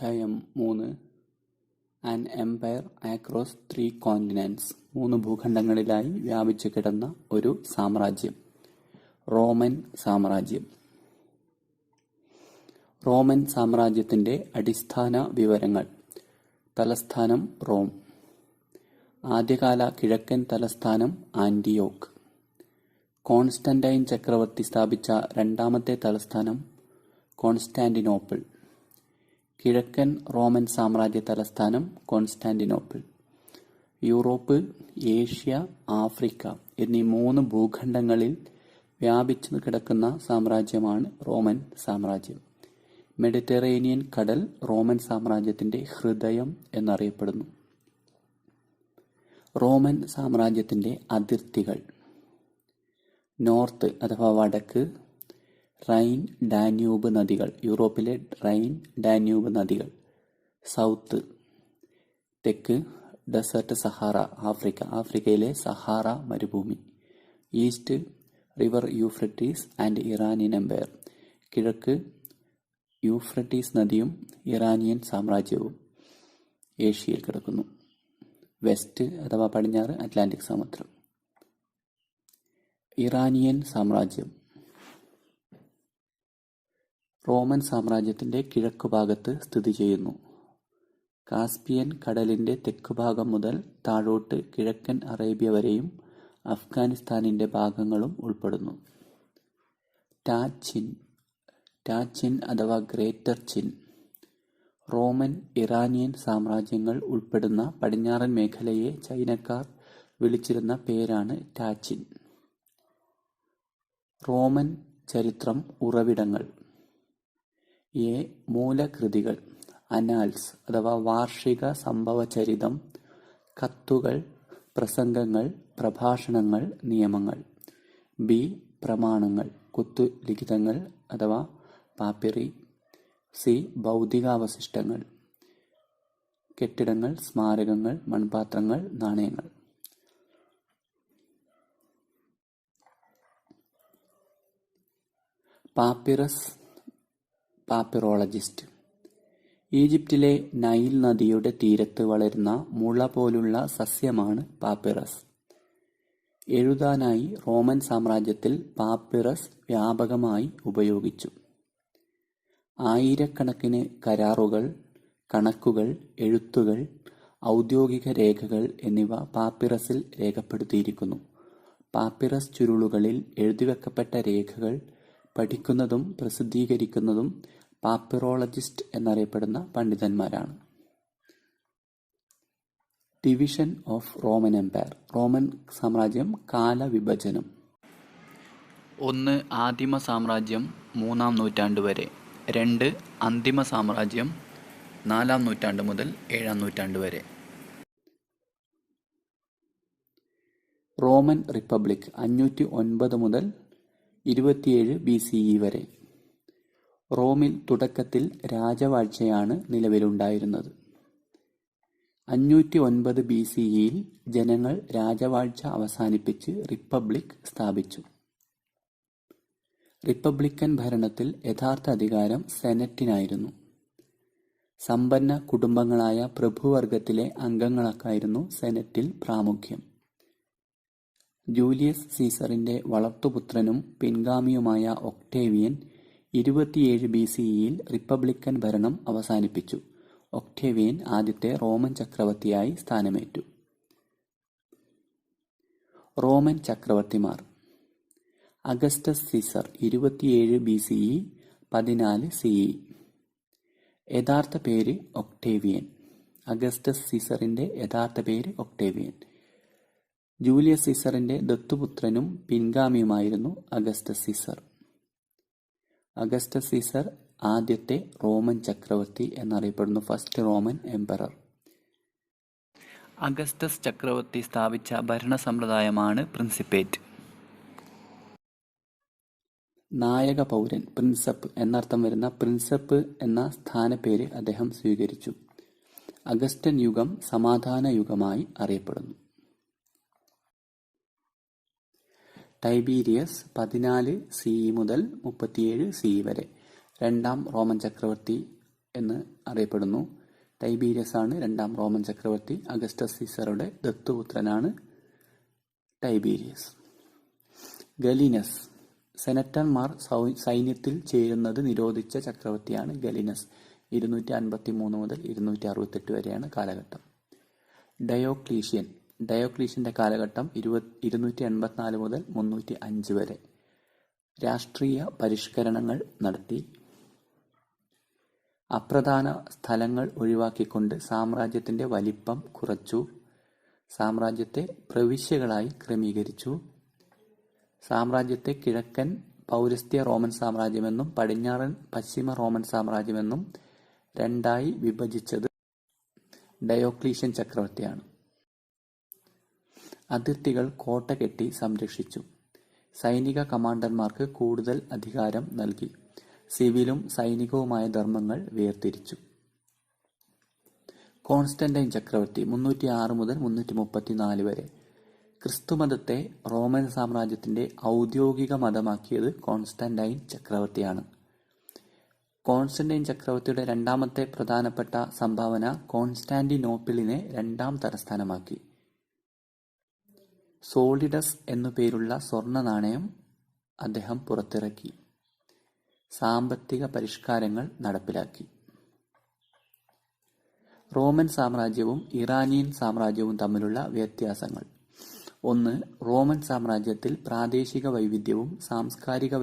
അധ്യായം 3 an Empire ആക്രോസ് 3 continents 3 ഭൂഖണ്ഡങ്ങളിലായി വ്യാപിച്ചു കിടന്ന ഒരു സാമ്രാജ്യം. റോമൻ സാമ്രാജ്യം. റോമൻ സാമ്രാജ്യത്തിന്റെ അടിസ്ഥാന വിവരങ്ങൾ. തലസ്ഥാനം റോം. ആദ്യകാല കിഴക്കൻ തലസ്ഥാനം ആന്റിയോക്ക്. കോൺസ്റ്റന്റൈൻ ചക്രവർത്തി സ്ഥാപിച്ച രണ്ടാമത്തെ തലസ്ഥാനം കോൺസ്റ്റാന്റിനോപ്പിൾ. കിഴക്കൻ റോമൻ സാമ്രാജ്യ തലസ്ഥാനം കോൺസ്റ്റാന്റിനോപ്പിൾ. യൂറോപ്പ്, ഏഷ്യ, ആഫ്രിക്ക എന്നീ 3 ഭൂഖണ്ഡങ്ങളിൽ വ്യാപിച്ചു കിടക്കുന്ന സാമ്രാജ്യമാണ് റോമൻ സാമ്രാജ്യം. മെഡിറ്ററേനിയൻ കടൽ റോമൻ സാമ്രാജ്യത്തിന്റെ ഹൃദയം എന്നറിയപ്പെടുന്നു. റോമൻ സാമ്രാജ്യത്തിന്റെ അതിർത്തികൾ. നോർത്ത് അഥവാ വടക്ക് റൈൻ ഡാന്യൂബ് നദികൾ, യൂറോപ്പിലെ റൈൻ ഡാന്യൂബ് നദികൾ. സൗത്ത് തെക്ക് ഡെസേർട്ട് സഹാറ, ആഫ്രിക്കയിലെ സഹാറ മരുഭൂമി. East river Euphrates and Iranian empire, കിഴക്ക് യൂഫ്രട്ടീസ് നദിയും ഇറാനിയൻ സാമ്രാജ്യവും ഏഷ്യയിൽ കിടക്കുന്നു. വെസ്റ്റ് അഥവാ പടിഞ്ഞാറ് അറ്റ്ലാന്റിക് സമുദ്രം. ഇറാനിയൻ സാമ്രാജ്യം. റോമൻ സാമ്രാജ്യത്തിന്റെ കിഴക്കുഭാഗത്ത് സ്ഥിതി ചെയ്യുന്നു. കാസ്പിയൻ കടലിന്റെ തെക്കുഭാഗം മുതൽ താഴോട്ട് കിഴക്കൻ അറേബ്യ വരെയും അഫ്ഗാനിസ്ഥാനിന്റെ ഭാഗങ്ങളും ഉൾപ്പെടുന്നു. ടാച്ചിൻ അഥവാ ഗ്രേറ്റർ ചിൻ. റോമൻ ഇറാനിയൻ സാമ്രാജ്യങ്ങൾ ഉൾപ്പെടുന്ന പടിഞ്ഞാറൻ മേഖലയെ ചൈനക്കാർ വിളിച്ചിരുന്ന പേരാണ് ടാച്ചിൻ. റോമൻ ചരിത്രം ഉറവിടങ്ങൾ. മൂലകൃതികൾ. അനാൽസ് അഥവാ വാർഷിക സംഭവചരിതം, കത്തുകൾ, പ്രസംഗങ്ങൾ, പ്രഭാഷണങ്ങൾ, നിയമങ്ങൾ. പ്രമാണങ്ങൾ, കുത്തുലിഖിതങ്ങൾ അഥവാ പാപ്പിറി. ഭൗതികാവശിഷ്ടങ്ങൾ, കെട്ടിടങ്ങൾ, സ്മാരകങ്ങൾ, മൺപാത്രങ്ങൾ, നാണയങ്ങൾ. പാപ്പിറസ്, പാപ്പിറോളജിസ്റ്റ്. ഈജിപ്തിലെ നൈൽ നദിയുടെ തീരത്ത് വളരുന്ന മുള പോലുള്ള സസ്യമാണ് പാപ്പിറസ്. എഴുതാനായി റോമൻ സാമ്രാജ്യത്തിൽ പാപ്പിറസ് വ്യാപകമായി ഉപയോഗിച്ചു. ആയിരക്കണക്കിന് കരാറുകൾ, കണക്കുകൾ, എഴുത്തുകൾ, ഔദ്യോഗിക രേഖകൾ എന്നിവ പാപ്പിറസിൽ രേഖപ്പെടുത്തിയിരിക്കുന്നു. പാപ്പിറസ് ചുരുളുകളിൽ എഴുതിവെക്കപ്പെട്ട രേഖകൾ പഠിക്കുന്നതും പ്രസിദ്ധീകരിക്കുന്നതും പാപ്പിറോളജിസ്റ്റ് എന്നറിയപ്പെടുന്ന പണ്ഡിതന്മാരാണ്. Division of Roman empire. Roman സാമ്രാജ്യം കാലവിഭജനം. 1. ആദിമ സാമ്രാജ്യം 3-ാം നൂറ്റാണ്ട് വരെ. 2. അന്തിമ സാമ്രാജ്യം 4-ാം നൂറ്റാണ്ട് മുതൽ 7-ാം നൂറ്റാണ്ട് വരെ. റോമൻ റിപ്പബ്ലിക് 509 മുതൽ 27 BCE വരെ. റോമിൽ തുടക്കത്തിൽ രാജവാഴ്ചയാണ് നിലവിലുണ്ടായിരുന്നത്. 509 BCEയിൽ ജനങ്ങൾ രാജവാഴ്ച അവസാനിപ്പിച്ച് റിപ്പബ്ലിക് സ്ഥാപിച്ചു. റിപ്പബ്ലിക്കൻ ഭരണത്തിൽ യഥാർത്ഥ അധികാരം സെനറ്റിനായിരുന്നു. സമ്പന്ന കുടുംബങ്ങളായ പ്രഭുവർഗത്തിലെ അംഗങ്ങൾക്കായിരുന്നു സെനറ്റിൽ പ്രാമുഖ്യം. ജൂലിയസ് സീസറിന്റെ വളർത്തുപുത്രനും പിൻഗാമിയുമായ ഒക്ടേവിയൻ 27 BCEയിൽ റിപ്പബ്ലിക്കൻ ഭരണം അവസാനിപ്പിച്ചു. ഒക്ടേവിയൻ ആദ്യത്തെ റോമൻ ചക്രവർത്തിയായി സ്ഥാനമേറ്റു. റോമൻ ചക്രവർത്തിമാർ. Augustus Caesar 27 BCE 14 CE. യഥാർത്ഥ പേര് ഒക്ടേവിയൻ. അഗസ്റ്റസ് സീസറിന്റെ യഥാർത്ഥ പേര് ഒക്ടേവിയൻ. ജൂലിയസ് സീസറിന്റെ ദത്തുപുത്രനും പിൻഗാമിയുമായിരുന്നു അഗസ്റ്റസ് സീസർ. അഗസ്റ്റസ് സീസർ ആദ്യത്തെ റോമൻ ചക്രവർത്തി എന്നറിയപ്പെടുന്നു, ഫസ്റ്റ് റോമൻ എംപറർ. അഗസ്റ്റസ് ചക്രവർത്തി സ്ഥാപിച്ച ഭരണ സമ്പ്രദായമാണ് പ്രിൻസിപ്പേറ്റ്. നായക പൗരൻ, പ്രിൻസപ്പ് എന്നർത്ഥം വരുന്ന പ്രിൻസപ്പ് എന്ന സ്ഥാനപ്പേര് അദ്ദേഹം സ്വീകരിച്ചു. അഗസ്റ്റൻ യുഗം സമാധാന യുഗമായി അറിയപ്പെടുന്നു. ടൈബീരിയസ് 14 CE മുതൽ 37 CE വരെ. രണ്ടാം റോമൻ ചക്രവർത്തി എന്ന് അറിയപ്പെടുന്നു. ടൈബീരിയസ് ആണ് രണ്ടാം റോമൻ ചക്രവർത്തി. Augustus സീസറുടെ ദത്തുപുത്രനാണ് Tiberius. ഗലീനസ്, സെനറ്റർമാർ സൈന്യത്തിൽ ചേരുന്നത് നിരോധിച്ച ചക്രവർത്തിയാണ് ഗലീനസ്. 253 മുതൽ 268 വരെയാണ് കാലഘട്ടം. ഡയോക്ലീഷ്യൻ, ഡയോക്ലീഷ്യന്റെ കാലഘട്ടം 284 മുതൽ 305 വരെ. രാഷ്ട്രീയ പരിഷ്കരണങ്ങൾ നടത്തി. അപ്രധാന സ്ഥലങ്ങൾ ഒഴിവാക്കിക്കൊണ്ട് സാമ്രാജ്യത്തിന്റെ വലിപ്പം കുറച്ചു. സാമ്രാജ്യത്തെ പ്രവിശ്യകളായി ക്രമീകരിച്ചു. സാമ്രാജ്യത്തെ കിഴക്കൻ പൗരസ്ത്യ റോമൻ സാമ്രാജ്യമെന്നും പടിഞ്ഞാറൻ പശ്ചിമ റോമൻ സാമ്രാജ്യമെന്നും രണ്ടായി വിഭജിച്ചത് ഡയോക്ലീഷ്യൻ ചക്രവർത്തിയാണ്. അതിർത്തികൾ കോട്ട കെട്ടി സംരക്ഷിച്ചു. സൈനിക കമാൻഡർമാർക്ക് കൂടുതൽ അധികാരം നൽകി. സിവിലും സൈനികവുമായ ധർമ്മങ്ങൾ വേർതിരിച്ചു. കോൺസ്റ്റന്റൈൻ ചക്രവർത്തി 306 മുതൽ 334 വരെ. ക്രിസ്തുമതത്തെ റോമൻ സാമ്രാജ്യത്തിന്റെ ഔദ്യോഗിക മതമാക്കിയത് കോൺസ്റ്റന്റൈൻ ചക്രവർത്തിയാണ്. കോൺസ്റ്റന്റൈൻ ചക്രവർത്തിയുടെ രണ്ടാമത്തെ പ്രധാനപ്പെട്ട സംഭാവന കോൺസ്റ്റാന്റിനോപ്പിളിനെ രണ്ടാം തലസ്ഥാനമാക്കി. സോളിഡസ് എന്നു പേരുള്ള സ്വർണ്ണ നാണയം അദ്ദേഹം പുറത്തിറക്കി. സാമ്പത്തിക പരിഷ്കാരങ്ങൾ നടപ്പിലാക്കി. റോമൻ സാമ്രാജ്യവും ഇറാനിയൻ സാമ്രാജ്യവും തമ്മിലുള്ള വ്യത്യാസങ്ങൾ. 1. റോമൻ സാമ്രാജ്യത്തിൽ പ്രാദേശിക വൈവിധ്യവും സാംസ്കാരിക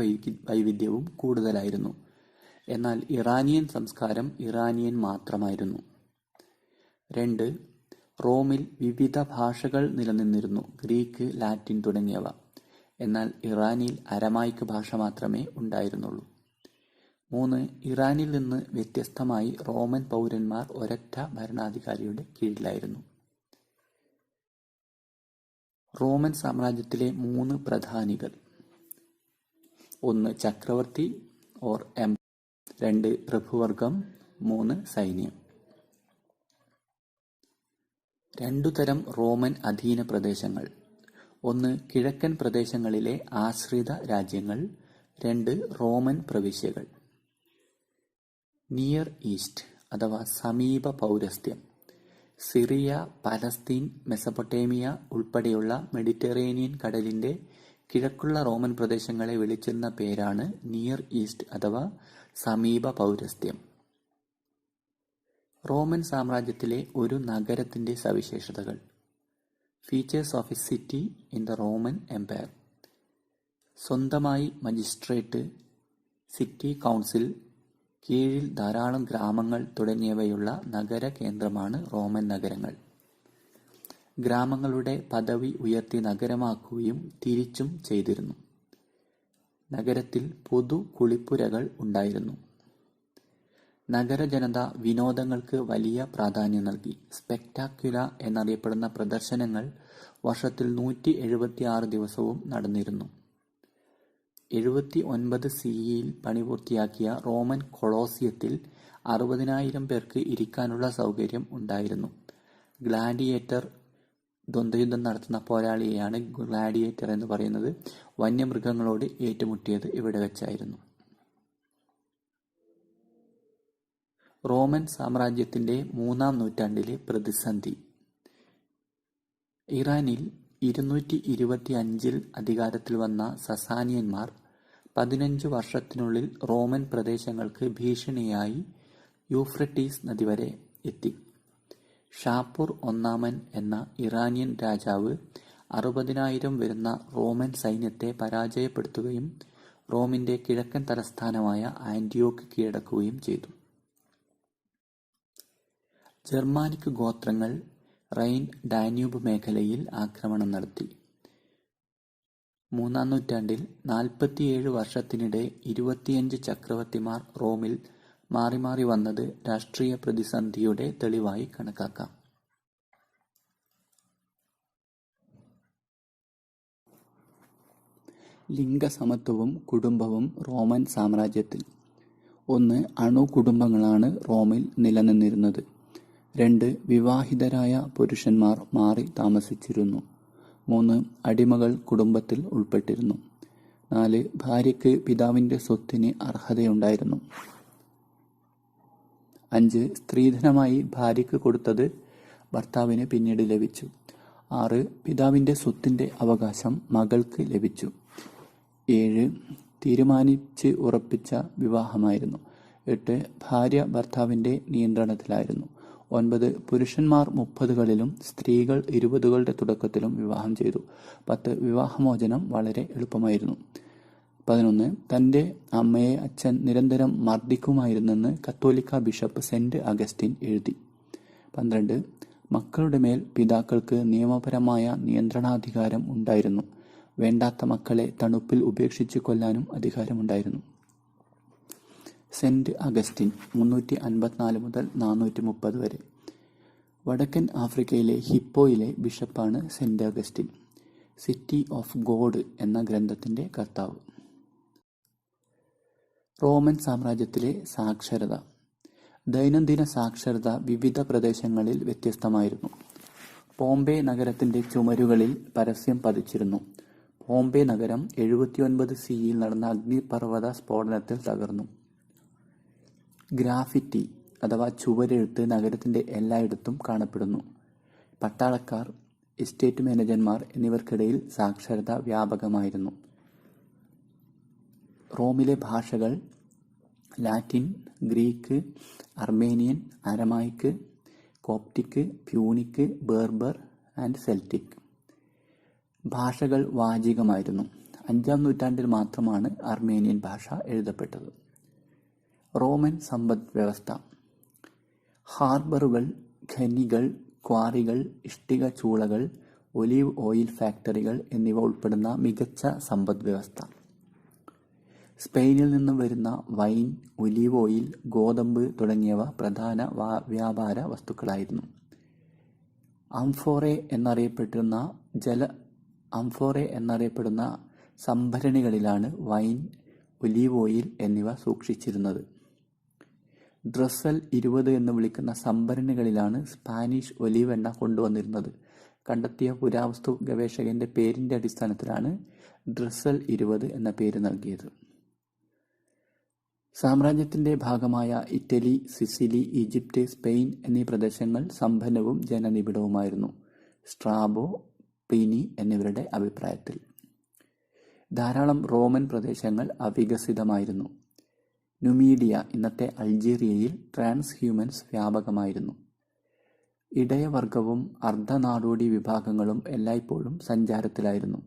വൈവിധ്യവും കൂടുതലായിരുന്നു. എന്നാൽ ഇറാനിയൻ സംസ്കാരം ഇറാനിയൻ മാത്രമായിരുന്നു. 2. റോമിൽ വിവിധ ഭാഷകൾ നിലനിന്നിരുന്നു, ഗ്രീക്ക്, ലാറ്റിൻ തുടങ്ങിയവ. എന്നാൽ ഇറാനിൽ അരമായിക് ഭാഷ മാത്രമേ ഉണ്ടായിരുന്നുള്ളൂ. 3. ഇറാനിൽ നിന്ന് വ്യത്യസ്തമായി റോമൻ പൗരന്മാർ ഒരൊറ്റ ഭരണാധികാരിയുടെ കീഴിലായിരുന്നു. റോമൻ സാമ്രാജ്യത്തിലെ 3 പ്രധാനികൾ. 1. ചക്രവർത്തി ഓർ എം. 2. പ്രഭുവർഗം. 3. സൈന്യം. 2 തരം റോമൻ അധീന പ്രദേശങ്ങൾ. 1. കിഴക്കൻ പ്രദേശങ്ങളിലെ ആശ്രിത രാജ്യങ്ങൾ. 2. റോമൻ പ്രവിശ്യകൾ. നിയർ ഈസ്റ്റ് അഥവാ സമീപ പൗരസ്ത്യം. സിറിയ, പലസ്തീൻ, മെസപ്പൊട്ടേമിയ ഉൾപ്പെടെയുള്ള മെഡിറ്ററേനിയൻ കടലിന്റെ കിഴക്കുള്ള റോമൻ പ്രദേശങ്ങളെ വിളിച്ചിരുന്ന പേരാണ് നിയർ ഈസ്റ്റ് അഥവാ സമീപ പൗരസ്ത്യം. റോമൻ സാമ്രാജ്യത്തിലെ ഒരു നഗരത്തിന്റെ സവിശേഷതകൾ. Features of a city in the Roman empire. സ്വന്തമായി മജിസ്ട്രേറ്റ്, സിറ്റി കൗൺസിൽ, കീഴിൽ ധാരാളം ഗ്രാമങ്ങൾ തുടങ്ങിയവയുള്ള നഗര കേന്ദ്രമാണ് റോമൻ നഗരങ്ങൾ. ഗ്രാമങ്ങളുടെ പദവി ഉയർത്തി നഗരമാക്കുകയും തിരിച്ചും ചെയ്തിരുന്നു. നഗരത്തിൽ പൊതു കുളിപ്പുരകൾ ഉണ്ടായിരുന്നു. നഗരജനത വിനോദങ്ങൾക്ക് വലിയ പ്രാധാന്യം നൽകി. സ്പെക്ടാക്യുല എന്നറിയപ്പെടുന്ന പ്രദർശനങ്ങൾ വർഷത്തിൽ 176 ദിവസവും നടന്നിരുന്നു. 79 സിഇയിൽ പണിപൂർത്തിയാക്കിയ റോമൻ കൊളോസിയത്തിൽ 60,000 പേർക്ക് ഇരിക്കാനുള്ള സൗകര്യം ഉണ്ടായിരുന്നു. ഗ്ലാഡിയേറ്റർ, ദ്വന്ദ്വയുദ്ധം നടത്തുന്ന പോരാളിയെയാണ് ഗ്ലാഡിയേറ്റർ എന്ന് പറയുന്നത്. വന്യമൃഗങ്ങളോട് ഏറ്റുമുട്ടിയത് ഇവിടെ വെച്ചായിരുന്നു. റോമൻ സാമ്രാജ്യത്തിന്റെ 3-ാം നൂറ്റാണ്ടിലെ പ്രതിസന്ധി. ഇറാനിൽ 225-ൽ അധികാരത്തിൽ വന്ന സസാനിയന്മാർ 15 വർഷത്തിനുള്ളിൽ റോമൻ പ്രദേശങ്ങൾക്ക് ഭീഷണിയായി യൂഫ്രട്ടീസ് നദി വരെ എത്തി. ഷാപ്പൂർ ഒന്നാമൻ എന്ന ഇറാനിയൻ രാജാവ് 60,000 വരുന്ന റോമൻ സൈന്യത്തെ പരാജയപ്പെടുത്തുകയും റോമിന്റെ കിഴക്കൻ തലസ്ഥാനമായ ആന്റിയോക്ക് കീഴടക്കുകയും ചെയ്തു. ജർമാനിക് ഗോത്രങ്ങൾ റൈൻ ഡാന്യൂബ് മേഖലയിൽ ആക്രമണം നടത്തി. 3-ാം നൂറ്റാണ്ടിൽ 47 വർഷത്തിനിടെ 25 ചക്രവർത്തിമാർ റോമിൽ മാറി മാറി വന്നത് രാഷ്ട്രീയ പ്രതിസന്ധിയുടെ തെളിവായി കണക്കാക്കാം. ലിംഗസമത്വവും കുടുംബവും റോമൻ സാമ്രാജ്യത്തിൽ. 1. അണുകുടുംബങ്ങളാണ് റോമിൽ നിലനിന്നിരുന്നത്. 2. വിവാഹിതരായ പുരുഷന്മാർ മാറി താമസിച്ചിരുന്നു. 3. അടിമകൾ കുടുംബത്തിൽ ഉൾപ്പെട്ടിരുന്നു. 4. ഭാര്യയ്ക്ക് പിതാവിന്റെ സ്വത്തിന് അർഹതയുണ്ടായിരുന്നു. 5. സ്ത്രീധനമായി ഭാര്യയ്ക്ക് കൊടുത്തത് ഭർത്താവിന് പിന്നീട് ലഭിച്ചു. 6. പിതാവിൻ്റെ സ്വത്തിന്റെ അവകാശം മകൾക്ക് ലഭിച്ചു. 7. തീരുമാനിച്ച് ഉറപ്പിച്ച വിവാഹമായിരുന്നു. 8. ഭാര്യ ഭർത്താവിൻ്റെ നിയന്ത്രണത്തിലായിരുന്നു. 9. പുരുഷന്മാർ 30കളിലും സ്ത്രീകൾ 20കളുടെ തുടക്കത്തിലും വിവാഹം ചെയ്തു. 10. വിവാഹമോചനം വളരെ എളുപ്പമായിരുന്നു. 11. തൻ്റെ അമ്മയെ അച്ഛൻ നിരന്തരം മർദ്ദിക്കുമായിരുന്നെന്ന് കത്തോലിക്ക ബിഷപ്പ് സെന്റ് അഗസ്റ്റിൻ എഴുതി. 12. മക്കളുടെ മേൽ പിതാക്കൾക്ക് നിയമപരമായ നിയന്ത്രണാധികാരം ഉണ്ടായിരുന്നു. വേണ്ടാത്ത മക്കളെ തണുപ്പിൽ ഉപേക്ഷിച്ച് കൊല്ലാനും അധികാരമുണ്ടായിരുന്നു. സെന്റ് അഗസ്റ്റിൻ 354 മുതൽ 430 വരെ. വടക്കൻ ആഫ്രിക്കയിലെ ഹിപ്പോയിലെ ബിഷപ്പാണ് saint Augustine. City of God എന്ന ഗ്രന്ഥത്തിൻ്റെ കർത്താവ്. റോമൻ സാമ്രാജ്യത്തിലെ സാക്ഷരത. ദൈനംദിന സാക്ഷരത വിവിധ പ്രദേശങ്ങളിൽ വ്യത്യസ്തമായിരുന്നു. പോംബെ നഗരത്തിൻ്റെ ചുമരുകളിൽ പരസ്യം പതിച്ചിരുന്നു. പോംബെ നഗരം 79 സിയിൽ നടന്ന അഗ്നിപർവ്വത സ്ഫോടനത്തിൽ തകർന്നു. ഗ്രാഫിറ്റി അഥവാ ചുവരെഴുത്ത് നഗരത്തിൻ്റെ എല്ലായിടത്തും കാണപ്പെടുന്നു. പട്ടാളക്കാർ, എസ്റ്റേറ്റ് മാനേജർമാർ എന്നിവർക്കിടയിൽ സാക്ഷരത വ്യാപകമായിരുന്നു. റോമിലെ ഭാഷകൾ Latin, Greek, Armenian, Aramaic, Coptic, Punic, Berber and Celtic. ഭാഷകൾ വാചികമായിരുന്നു. 5-ാം നൂറ്റാണ്ടിൽ മാത്രമാണ് അർമേനിയൻ ഭാഷ എഴുതപ്പെട്ടത്. റോമൻ സമ്പദ് വ്യവസ്ഥ. ഹാർബറുകൾ, ഖനികൾ, ക്വാറികൾ, ഇഷ്ടിക ചൂളകൾ, ഒലീവ് ഓയിൽ ഫാക്ടറികൾ എന്നിവ ഉൾപ്പെടുന്ന മികച്ച സമ്പദ് വ്യവസ്ഥ. സ്പെയിനിൽ നിന്നും വരുന്ന വൈൻ, ഒലീവ് ഓയിൽ, ഗോതമ്പ് തുടങ്ങിയവ പ്രധാന വ്യാപാര വസ്തുക്കളായിരുന്നു. അംഫോറെ എന്നറിയപ്പെടുന്ന സംഭരണികളിലാണ് വൈൻ, ഒലീവ് ഓയിൽ എന്നിവ സൂക്ഷിച്ചിരുന്നത്. ഡ്രസ്സൽ 20 എന്ന് വിളിക്കുന്ന സംഭരണികളിലാണ് സ്പാനിഷ് ഒലീവ് എണ്ണ കൊണ്ടുവന്നിരുന്നത്. കണ്ടെത്തിയ പുരാവസ്തു ഗവേഷകന്റെ പേരിന്റെ അടിസ്ഥാനത്തിലാണ് ഡ്രസ്സൽ 20 എന്ന പേര് നൽകിയത്. സാമ്രാജ്യത്തിന്റെ ഭാഗമായ ഇറ്റലി, സിസിലി, ഈജിപ്റ്റ്, സ്പെയിൻ എന്നീ പ്രദേശങ്ങൾ സമ്പന്നവും ജനനിബിഡവുമായിരുന്നു. സ്ട്രാബോ, പ്ലിനി എന്നിവരുടെ അഭിപ്രായത്തിൽ. ധാരാളം റോമൻ പ്രദേശങ്ങൾ അവികസിതമായിരുന്നു. നുമീഡിയ, ഇന്നത്തെ അൾജീരിയയിൽ ട്രാൻസ് ഹ്യൂമൻസ് വ്യാപകമായിരുന്നു. ഇടയവർഗവും അർദ്ധനാടോടി വിഭാഗങ്ങളും എല്ലായ്പ്പോഴും സഞ്ചാരത്തിലായിരുന്നു.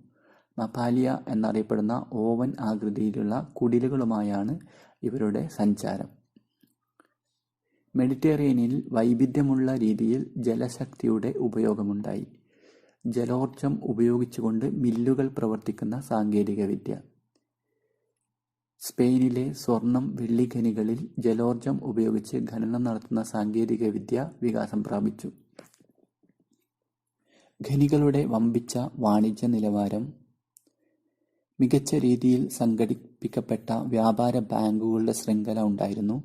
മപാലിയ എന്നറിയപ്പെടുന്ന ഓവൻ ആകൃതിയിലുള്ള കുടിലുകളുമായാണ് ഇവരുടെ സഞ്ചാരം. മെഡിറ്ററേനിയനിൽ വൈവിധ്യമുള്ള രീതിയിൽ ജലശക്തിയുടെ ഉപയോഗമുണ്ടായി. ജലോർജം ഉപയോഗിച്ചുകൊണ്ട് മില്ലുകൾ പ്രവർത്തിക്കുന്ന സാങ്കേതികവിദ്യ. സ്പെയിനിലെ സ്വർണം, വെള്ളി ഖനികളിൽ ജലോർജം ഉപയോഗിച്ച് ഖനനം നടത്തുന്ന സാങ്കേതികവിദ്യ വികാസം പ്രാപിച്ചു. ഖനികളുടെ വമ്പിച്ച വാണിജ്യ നിലവാരം. മികച്ച രീതിയിൽ സംഘടിപ്പിക്കപ്പെട്ട വ്യാപാര ബാങ്കുകളുടെ ശൃംഖല ഉണ്ടായിരുന്നു.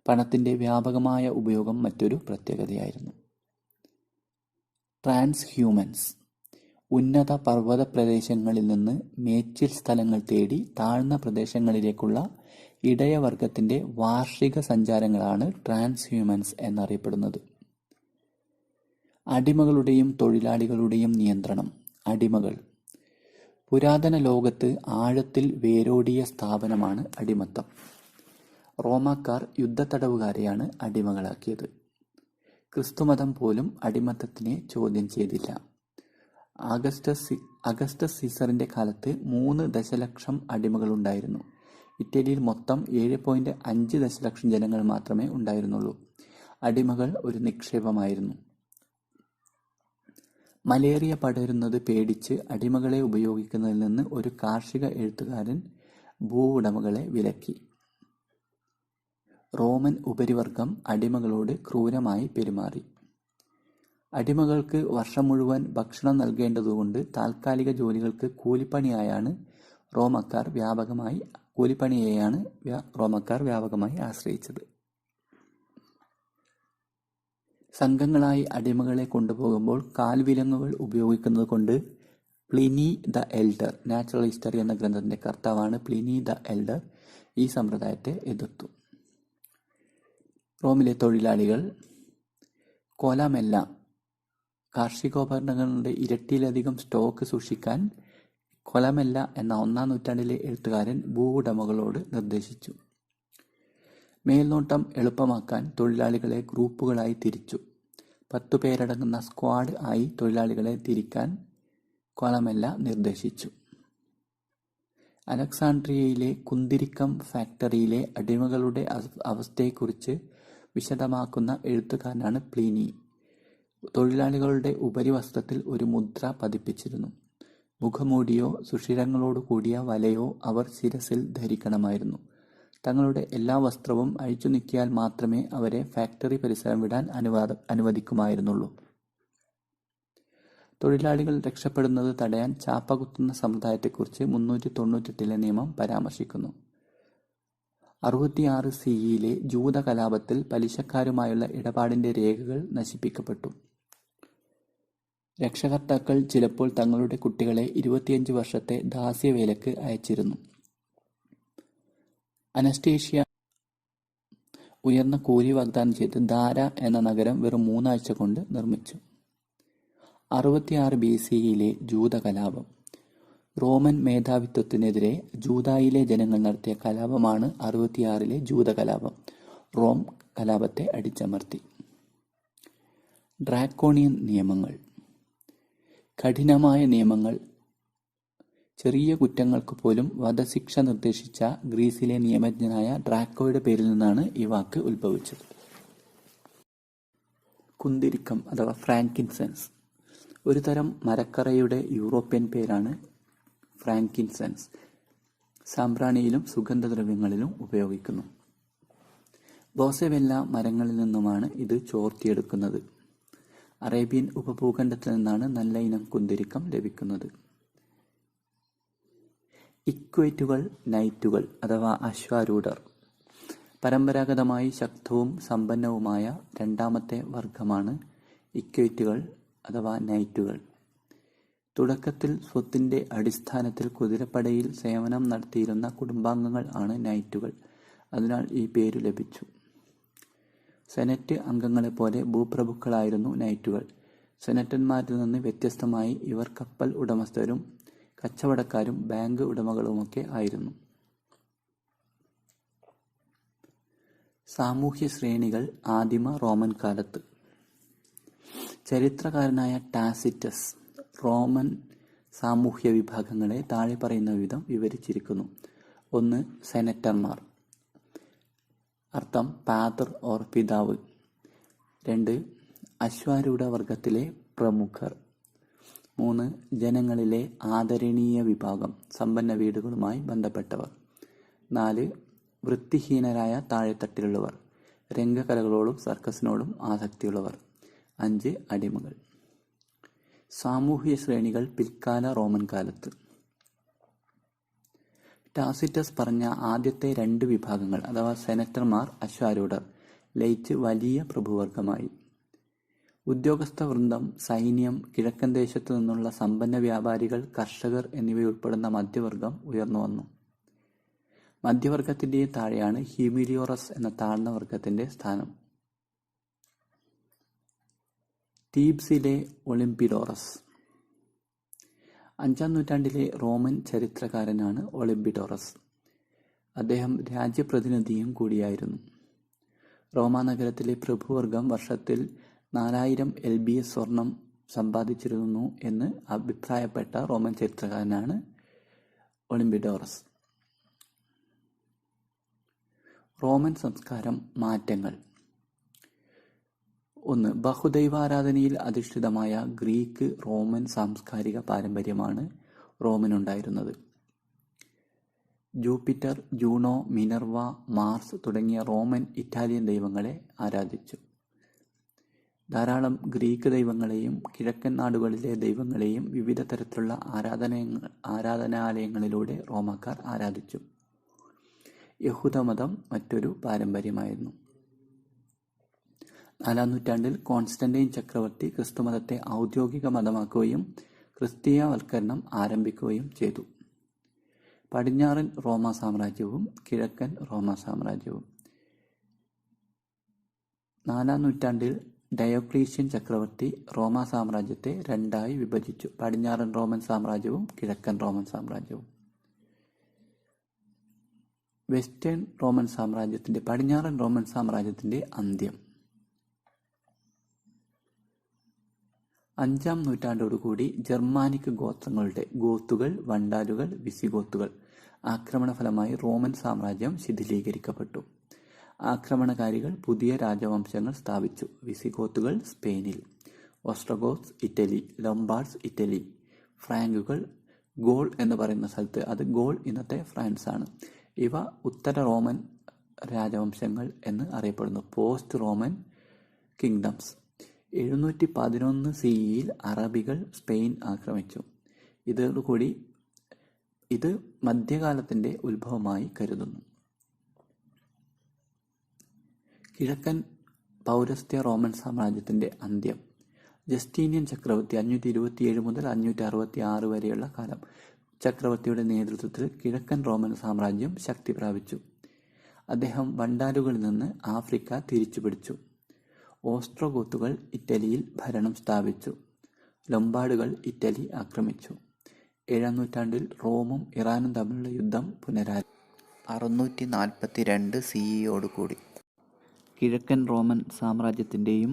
പണത്തിന്റെ വ്യാപകമായ ഉപയോഗം മറ്റൊരു പ്രത്യേകതയായിരുന്നു. Trans humans. ഉന്നത പർവ്വത പ്രദേശങ്ങളിൽ നിന്ന് മേച്ചിൽ സ്ഥലങ്ങൾ തേടി താഴ്ന്ന പ്രദേശങ്ങളിലേക്കുള്ള ഇടയവർഗത്തിന്റെ വാർഷിക സഞ്ചാരങ്ങളാണ് ട്രാൻസ് ഹ്യൂമൻസ് എന്നറിയപ്പെടുന്നത്. അടിമകളുടെയും തൊഴിലാളികളുടെയും നിയന്ത്രണം. അടിമകൾ. പുരാതന ലോകത്ത് ആഴത്തിൽ വേരോടിയ സ്ഥാപനമാണ് അടിമത്തം. റോമാക്കാർ യുദ്ധത്തടവുകാരെയാണ് അടിമകളാക്കിയത്. ക്രിസ്തുമതം പോലും അടിമത്തത്തിനെ ചോദ്യം ചെയ്തില്ല. അഗസ്റ്റസ് സീസറിന്റെ കാലത്ത് 3 ദശലക്ഷം അടിമകളുണ്ടായിരുന്നു. ഇറ്റലിയിൽ മൊത്തം 7.5 ദശലക്ഷം ജനങ്ങൾ മാത്രമേ ഉണ്ടായിരുന്നുള്ളൂ. അടിമകൾ ഒരു നിക്ഷേപമായിരുന്നു. മലേറിയ പടരുന്നത് പേടിച്ച് അടിമകളെ ഉപയോഗിക്കുന്നതിൽ നിന്ന് ഒരു കാർഷിക എഴുത്തുകാരൻ ഭൂവുടമകളെ വിലക്കി. റോമൻ ഉപരിവർഗം അടിമകളോട് ക്രൂരമായി പെരുമാറി. അടിമകൾക്ക് വർഷം മുഴുവൻ ഭക്ഷണം നൽകേണ്ടതുകൊണ്ട് താൽക്കാലിക ജോലികൾക്ക് കൂലിപ്പണിയെയാണ് റോമക്കാർ വ്യാപകമായി ആശ്രയിച്ചത്. സംഘങ്ങളായി അടിമകളെ കൊണ്ടുപോകുമ്പോൾ കാൽവിലങ്ങുകൾ ഉപയോഗിക്കുന്നത് കൊണ്ട് Pliny the elder, natural history എന്ന ഗ്രന്ഥത്തിന്റെ കർത്താവാണ് പ്ലിനി ദ എൽഡർ, ഈ സമ്പ്രദായത്തെ എതിർത്തു. റോമിലെ തൊഴിലാളികൾ കൊലമെല്ല കാർഷികോപകരണങ്ങളുടെ ഇരട്ടിയിലധികം സ്റ്റോക്ക് സൂക്ഷിക്കാൻ കൊലമെല്ല എന്ന 1-ാം നൂറ്റാണ്ടിലെ എഴുത്തുകാരൻ ഭൂവുടമകളോട് നിർദ്ദേശിച്ചു. മേൽനോട്ടം എളുപ്പമാക്കാൻ തൊഴിലാളികളെ ഗ്രൂപ്പുകളായി തിരിച്ചു. 10 പേരടങ്ങുന്ന സ്ക്വാഡ് ആയി തൊഴിലാളികളെ തിരിക്കാൻ കൊലമെല്ല നിർദ്ദേശിച്ചു. അലക്സാണ്ട്രിയയിലെ കുന്തിരിക്കം ഫാക്ടറിയിലെ അടിമകളുടെ അവസ്ഥയെക്കുറിച്ച് വിശദമാക്കുന്ന എഴുത്തുകാരനാണ് പ്ലിനി. തൊഴിലാളികളുടെ ഉപരിവസ്ത്രത്തിൽ ഒരു മുദ്ര പതിപ്പിച്ചിരുന്നു. മുഖംമൂടിയോ സുഷിരങ്ങളോടു കൂടിയ വലയോ അവർ ശിരസിൽ ധരിക്കണമായിരുന്നു. തങ്ങളുടെ എല്ലാ വസ്ത്രവും അഴിച്ചു നീക്കിയാൽ മാത്രമേ അവരെ ഫാക്ടറി പരിസരം വിടാൻ അനുവദിക്കുമായിരുന്നുള്ളൂ. തൊഴിലാളികൾ രക്ഷപ്പെടുന്നത് തടയാൻ ചാപ്പ കുത്തുന്ന സമ്പ്രദായത്തെക്കുറിച്ച് 398 നിയമം പരാമർശിക്കുന്നു. 66 CE ജൂത കലാപത്തിൽ പലിശക്കാരുമായുള്ള ഇടപാടിന്റെ രേഖകൾ നശിപ്പിക്കപ്പെട്ടു. രക്ഷകർത്താക്കൾ ചിലപ്പോൾ തങ്ങളുടെ കുട്ടികളെ 25 വർഷത്തെ ദാസ്യവേലക്ക് അയച്ചിരുന്നു. അനസ്റ്റേഷ്യ ഉയർന്ന കൂലി വാഗ്ദാനം ചെയ്ത് ദാര എന്ന നഗരം വെറും 3 ആഴ്ച കൊണ്ട് നിർമ്മിച്ചു. 66 BCE ജൂതകലാപം. റോമൻ മേധാവിത്വത്തിനെതിരെ ജൂദായിലെ ജനങ്ങൾ നടത്തിയ കലാപമാണ് 66 ജൂതകലാപം. റോം കലാപത്തെ അടിച്ചമർത്തി. ഡ്രാക്കോണിയൻ നിയമങ്ങൾ. കഠിനമായ നിയമങ്ങൾ. ചെറിയ കുറ്റങ്ങൾക്ക് പോലും വധശിക്ഷ നിർദ്ദേശിച്ച ഗ്രീസിലെ നിയമജ്ഞനായ ഡ്രാക്കോയുടെ പേരിൽ നിന്നാണ് ഈ വാക്ക് ഉത്ഭവിച്ചത്. കുന്തിരിക്കം അഥവാ ഫ്രാങ്കിൻസെൻസ് ഒരു തരം മരക്കറയുടെ യൂറോപ്യൻ പേരാണ് ഫ്രാങ്കിൻസെൻസ്. സാമ്പ്രാണിയിലും സുഗന്ധദ്രവ്യങ്ങളിലും ഉപയോഗിക്കുന്നു. ബോസെവെല്ല മരങ്ങളിൽ നിന്നുമാണ് ഇത് ചോർത്തിയെടുക്കുന്നത്. അറേബ്യൻ ഉപഭൂഖണ്ഡത്തിൽ നിന്നാണ് നല്ല ഇനം കുന്തിരിക്കം ലഭിക്കുന്നത്. ഇക്വേറ്റുകൾ, നൈറ്റുകൾ അഥവാ അശ്വാരൂഢർ പരമ്പരാഗതമായി ശക്തവും സമ്പന്നവുമായ രണ്ടാമത്തെ വർഗമാണ് ഇക്വേറ്റുകൾ അഥവാ നൈറ്റുകൾ. തുടക്കത്തിൽ സ്വത്തിന്റെ അടിസ്ഥാനത്തിൽ കുതിരപ്പടയിൽ സേവനം നടത്തിയിരുന്ന കുടുംബാംഗങ്ങൾ ആണ് നൈറ്റുകൾ. അതിനാൽ ഈ പേരു ലഭിച്ചു. സെനറ്റ് അംഗങ്ങളെപ്പോലെ ഭൂപ്രഭുക്കളായിരുന്നു നൈറ്റുകൾ. സെനറ്റന്മാരിൽ നിന്ന് വ്യത്യസ്തമായി ഇവർ കപ്പൽ ഉടമസ്ഥരും കച്ചവടക്കാരും ബാങ്ക് ഉടമകളുമൊക്കെ ആയിരുന്നു. സാമൂഹ്യ ശ്രേണികൾ ആദിമ റോമൻ കാലത്ത്. ചരിത്രകാരനായ ടാസിറ്റസ് റോമൻ സാമൂഹ്യ വിഭാഗങ്ങളെ താഴെ പറയുന്ന വിധം വിവരിച്ചിരിക്കുന്നു. 1. സെനറ്റർമാർ. അർത്ഥം പാതർ ഓർ പിതാവ്. 2. അശ്വാരൂഢ വർഗത്തിലെ പ്രമുഖർ. 3. ജനങ്ങളിലെ ആദരണീയ വിഭാഗം, സമ്പന്ന വീടുകളുമായി ബന്ധപ്പെട്ടവർ. 4. വൃത്തിഹീനരായ താഴെത്തട്ടിലുള്ളവർ, രംഗകലകളോടും സർക്കസിനോടും ആസക്തിയുള്ളവർ. 5. അടിമകൾ. സാമൂഹ്യ ശ്രേണികൾ പിൽക്കാല റോമൻ കാലത്ത്. ടാസിറ്റസ് പറഞ്ഞ ആദ്യത്തെ 2 വിഭാഗങ്ങൾ അഥവാ സെനറ്റർമാർ, അശ്വാരൂഢർ ലയിച്ച് വലിയ പ്രഭുവർഗമായി. ഉദ്യോഗസ്ഥ വൃന്ദം, സൈന്യം, കിഴക്കൻ ദേശത്തു നിന്നുള്ള സമ്പന്ന വ്യാപാരികൾ, കർഷകർ എന്നിവയുൾപ്പെടുന്ന മധ്യവർഗം ഉയർന്നു വന്നു. മധ്യവർഗത്തിന്റെ താഴെയാണ് ഹ്യൂമിലിയോറസ് എന്ന താഴ്ന്ന വർഗത്തിന്റെ സ്ഥാനം. തീബ്സിലെ ഒളിംപിഡോറസ്. 5-ാം നൂറ്റാണ്ടിലെ റോമൻ ചരിത്രകാരനാണ് ഒളിംപിഡോറസ്. അദ്ദേഹം രാജ്യപ്രതിനിധിയും കൂടിയായിരുന്നു. റോമാ നഗരത്തിലെ പ്രഭുവർഗം വർഷത്തിൽ 4000 LBS സ്വർണം സമ്പാദിച്ചിരുന്നു എന്ന് അഭിപ്രായപ്പെട്ട റോമൻ ചരിത്രകാരനാണ് ഒളിംപിഡോറസ്. റോമൻ സംസ്കാരം മാറ്റങ്ങൾ. 1. ബഹുദൈവാരാധനയിൽ അധിഷ്ഠിതമായ ഗ്രീക്ക് റോമൻ സാംസ്കാരിക പാരമ്പര്യമാണ് റോമിനുണ്ടായിരുന്നത്. ജൂപ്പിറ്റർ, ജൂണോ, മിനർവ, മാർസ് തുടങ്ങിയ റോമൻ ഇറ്റാലിയൻ ദൈവങ്ങളെ ആരാധിച്ചു. ധാരാളം ഗ്രീക്ക് ദൈവങ്ങളെയും കിഴക്കൻ നാടുകളിലെ ദൈവങ്ങളെയും വിവിധ തരത്തിലുള്ള ആരാധനാലയങ്ങളിലൂടെ റോമാക്കാർ ആരാധിച്ചു. യഹൂദമതം മറ്റൊരു പാരമ്പര്യമായിരുന്നു. 4-ാം നൂറ്റാണ്ടിൽ കോൺസ്റ്റന്റൈൻ ചക്രവർത്തി ക്രിസ്തുമതത്തെ ഔദ്യോഗിക മതമാക്കുകയും ക്രിസ്തീയവൽക്കരണം ആരംഭിക്കുകയും ചെയ്തു. പടിഞ്ഞാറൻ റോമാ സാമ്രാജ്യവും കിഴക്കൻ റോമാ സാമ്രാജ്യവും. 4-ാം നൂറ്റാണ്ടിൽ ഡയോക്ലീഷ്യൻ ചക്രവർത്തി റോമാ സാമ്രാജ്യത്തെ രണ്ടായി വിഭജിച്ചു: പടിഞ്ഞാറൻ റോമൻ സാമ്രാജ്യവും കിഴക്കൻ റോമൻ സാമ്രാജ്യവും. പടിഞ്ഞാറൻ റോമൻ സാമ്രാജ്യത്തിന്റെ അന്ത്യം. 5-ാം നൂറ്റാണ്ടോടുകൂടി ജർമാനിക് ഗോത്രങ്ങളുടെ ഗോത്തുകൾ, വണ്ടാരുകൾ, വിസിഗോത്തുകൾ ആക്രമണഫലമായി റോമൻ സാമ്രാജ്യം ശിഥിലീകരിക്കപ്പെട്ടു. ആക്രമണകാരികൾ പുതിയ രാജവംശങ്ങൾ സ്ഥാപിച്ചു. വിസിഗോത്തുകൾ സ്പെയിനിൽ, ഓസ്ട്രോഗോത്സ് ഇറ്റലി, ലൊംബാർഡ്സ് ഇറ്റലി, ഫ്രാങ്കുകൾ ഗോൾ എന്ന് പറയുന്ന സ്ഥലത്ത്, അത് ഗോൾ ഇന്നത്തെ ഫ്രാൻസ് ആണ്. ഇവ ഉത്തര റോമൻ രാജവംശങ്ങൾ എന്ന് അറിയപ്പെടുന്നു, പോസ്റ്റ് റോമൻ കിങ്ഡംസ്. 711 CE അറബികൾ സ്പെയിൻ ആക്രമിച്ചു. ഇതോടുകൂടി ഇത് മധ്യകാലത്തിന്റെ ഉത്ഭവമായി കരുതുന്നു. കിഴക്കൻ പൗരസ്ത്യ റോമൻ സാമ്രാജ്യത്തിന്റെ അന്ത്യം. ജസ്റ്റീനിയൻ ചക്രവർത്തി 527 മുതൽ 566 വരെയുള്ള കാലം. ചക്രവർത്തിയുടെ നേതൃത്വത്തിൽ കിഴക്കൻ റോമൻ സാമ്രാജ്യം ശക്തി പ്രാപിച്ചു. അദ്ദേഹം വണ്ടാരുകളിൽ നിന്ന് ആഫ്രിക്ക തിരിച്ചുപിടിച്ചു. ഓസ്ട്രോഗോത്തുകൾ ഇറ്റലിയിൽ ഭരണം സ്ഥാപിച്ചു. ലൊംബാർഡുകൾ ഇറ്റലി ആക്രമിച്ചു. 7-ാം നൂറ്റാണ്ടിൽ റോമും ഇറാനും തമ്മിലുള്ള യുദ്ധം പുനരാരംഭിച്ചു. 642 CE കിഴക്കൻ റോമൻ സാമ്രാജ്യത്തിൻ്റെയും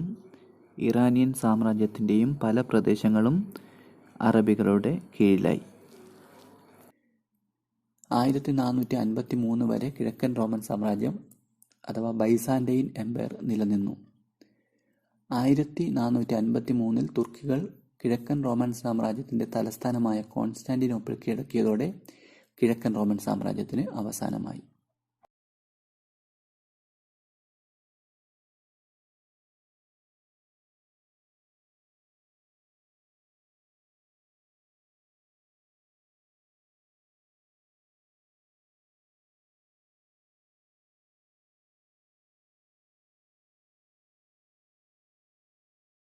ഇറാനിയൻ സാമ്രാജ്യത്തിൻ്റെയും പല പ്രദേശങ്ങളും അറബികളുടെ കീഴിലായി. 1453 വരെ കിഴക്കൻ റോമൻ സാമ്രാജ്യം അഥവാ ബൈസാൻറ്റൈൻ എംപയർ നിലനിന്നു. 1453 തുർക്കികൾ കിഴക്കൻ റോമൻ സാമ്രാജ്യത്തിന്റെ തലസ്ഥാനമായ കോൺസ്റ്റാന്റിനോപ്പിൾ കീഴടക്കിയതോടെ കിഴക്കൻ റോമൻ സാമ്രാജ്യത്തിന് അവസാനമായി.